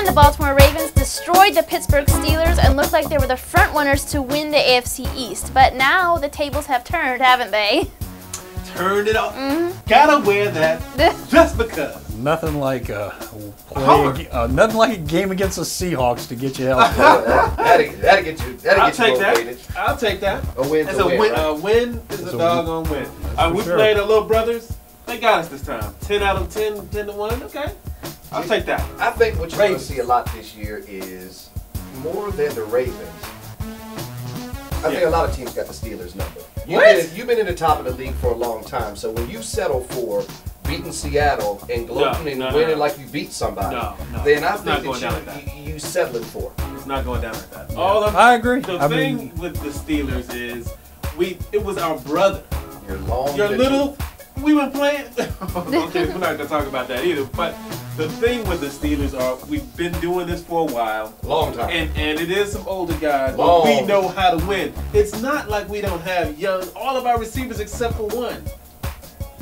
The Baltimore Ravens destroyed the Pittsburgh Steelers and looked like they were the front runners to win the AFC East. But now the tables have turned, haven't they? Turned it off. Gotta wear that just because. Nothing like nothing like a game against the Seahawks to get you healthy. That'll get you. I'll take that. I'll take that. A win's it's a win. Right? A win is a doggone win. We sure. played our little brothers. They got us this time. 10 out of 10, 10 to 1. Okay. I'll take that. I think what you're going to see a lot this year is more than the Ravens. I think a lot of teams got the Steelers number. You've been in the top of the league for a long time, so when you settle for beating Seattle and gloating and winning like you beat somebody, then I think that you settling for it. It's not going down like that. Yeah. I agree. The thing with the Steelers is it was our brother. Your little. We were playing. Okay, we're not gonna talk about that either. But the thing with the Steelers we've been doing this for a while, long time, and it is some older guys. But we know how to win. It's not like we don't have young. All of our receivers except for one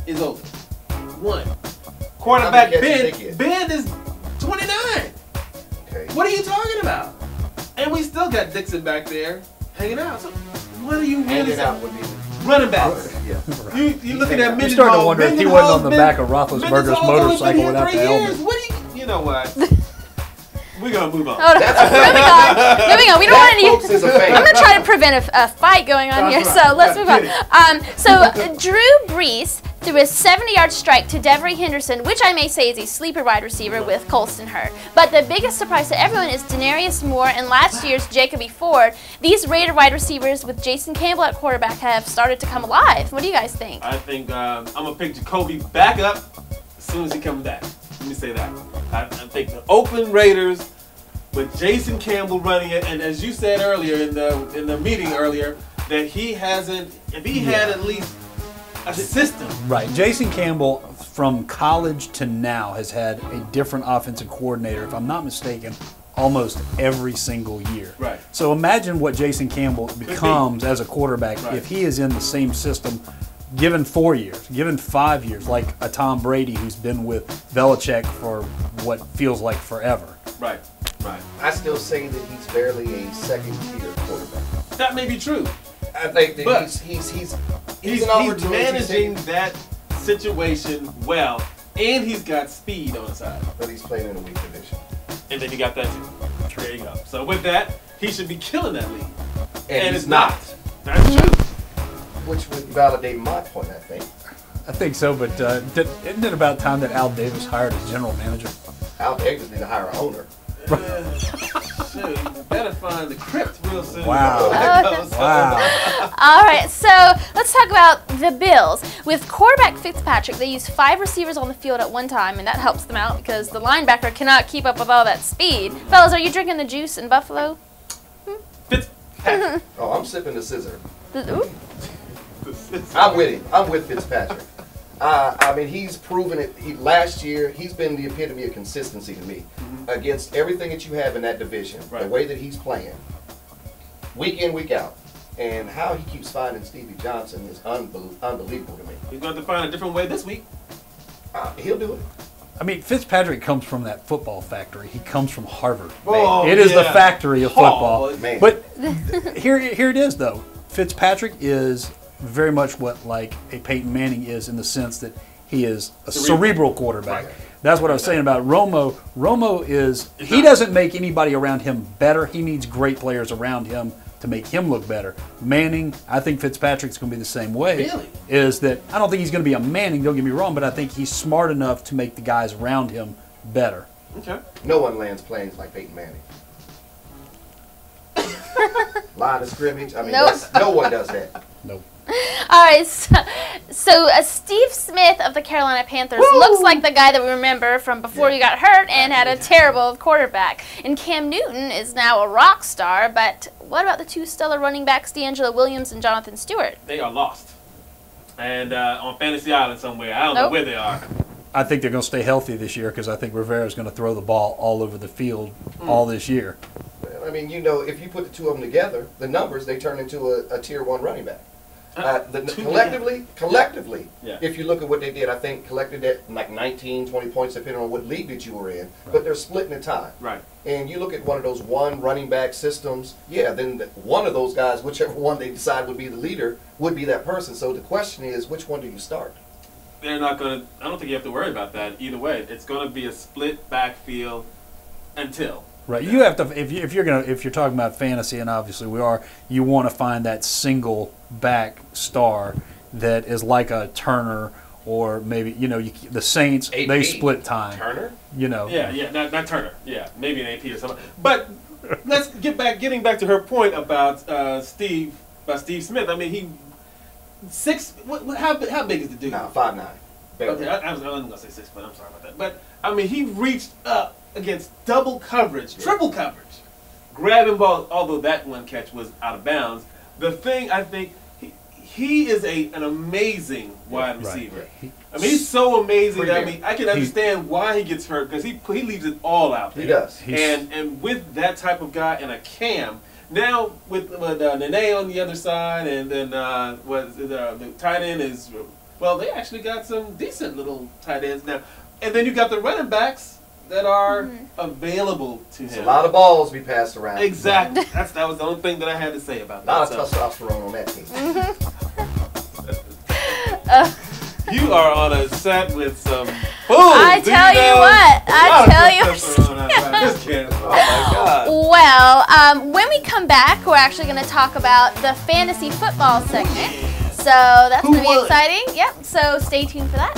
is older. One quarterback Ben is 29. Okay. What are you talking about? And we still got Dixon back there hanging out. So what are you really saying? Running backs. Yeah. You looking at Mendenhall. You starting to wonder if he wasn't on the back of Roethlisberger's motorcycle without the helmet. What you know what? We're going to move on. Moving on. We don't want any. I'm going to try to prevent a fight going on here, so let's move on. So Drew Brees threw a 70-yard strike to Devery Henderson, which I may say is a sleeper wide receiver with Colston hurt. But the biggest surprise to everyone is Denarius Moore and last year's Jacoby Ford. These Raider wide receivers with Jason Campbell at quarterback have started to come alive. What do you guys think? I think I'm going to pick Jacoby back up as soon as he comes back. Let me say that. I think the Oakland Raiders with Jason Campbell running it, and as you said earlier in the meeting earlier, that he hasn't, if he had at least a system. Right. Jason Campbell from college to now has had a different offensive coordinator, if I'm not mistaken, almost every single year. Right. So imagine what Jason Campbell becomes as a quarterback if he is in the same system given 4 years, given 5 years, like a Tom Brady who's been with Belichick for what feels like forever. Right. Right. I still say that he's barely a second-tier quarterback. That may be true. I think that he's managing that situation well, and he's got speed on the side. But he's playing in a weak division. And then you got that too. There you go. So with that, he should be killing that league. And it's not. That's true. Which would validate my point, I think. I think so, but isn't it about time that Al Davis hired as general manager? Al Davis need to hire an owner. You better find the crypt real soon. Wow. Wow. All right, so let's talk about the Bills. With quarterback Fitzpatrick, they use 5 receivers on the field at one time, and that helps them out because the linebacker cannot keep up with all that speed. Fellas, are you drinking the juice in Buffalo? Fitzpatrick. Oh, I'm sipping the scissor. Ooh. I'm with him. I'm with Fitzpatrick. I mean, he's proven it. Last year, he's been the epitome of consistency to me. Against everything that you have in that division, the way that he's playing, week in, week out, and how he keeps finding Stevie Johnson is unbelievable to me. He's going to find a different way this week. He'll do it. I mean, Fitzpatrick comes from that football factory. He comes from Harvard. Oh, it is the factory of football. Man. But here it is, though. Fitzpatrick is very much what like a Peyton Manning is in the sense that he is a cerebral quarterback. Right. That's what I was saying about Romo. Romo he doesn't make anybody around him better. He needs great players around him to make him look better. Manning, I think Fitzpatrick's going to be the same way. Really? Is that I don't think he's going to be a Manning, don't get me wrong, but I think he's smart enough to make the guys around him better. Okay. No one lands planes like Peyton Manning. Line of scrimmage, I mean, no one does that. Nope. All right, so Steve Smith of the Carolina Panthers looks like the guy that we remember from before he got hurt and had a terrible quarterback. And Cam Newton is now a rock star, but what about the 2 stellar running backs, D'Angelo Williams and Jonathan Stewart? They are lost. And on Fantasy Island somewhere. I don't know where they are. I think they're going to stay healthy this year because I think Rivera's going to throw the ball all over the field all this year. I mean, you know, if you put the two of them together, the numbers, they turn into a tier 1 running back. Collectively, yeah. if you look at what they did, I think collected at like 19, 20 points, depending on what league that you were in. Right. But they're splitting the time. Right. And you look at one of those one running back systems, yeah, then one of those guys, whichever one they decide would be the leader, would be that person. So the question is, which one do you start? They're not going to, I don't think you have to worry about that either way. It's going to be a split backfield until. Right, you have to if you're talking about fantasy, and obviously we are, you want to find that single back star that is like a Turner or maybe the Saints. AP. They split time. Turner. Yeah, not Turner. Yeah, maybe an AP or something. But let's getting back to her point about Steve Smith. I mean, he how big is the dude? No, 5'9". Okay, I was going to say 6 foot. I'm sorry about that. But I mean, he reached up against double coverage, triple coverage, grabbing ball. Although that one catch was out of bounds, the thing I think he is an amazing wide receiver. Right. I mean, he's so amazing that I can understand why he gets hurt because he leaves it all out there. He does. And with that type of guy and a Cam, now with Nene on the other side, and then the tight end is they actually got some decent little tight ends now, and then you got the running backs that are available to him. It's a lot of balls be passed around. Exactly. That was the only thing that I had to say about that. A lot of testosterone on that team. You are on a set with some fools. I tell you what. Oh my God. Well, when we come back, we're actually going to talk about the fantasy football segment. So that's going to be exciting. Yep. So stay tuned for that.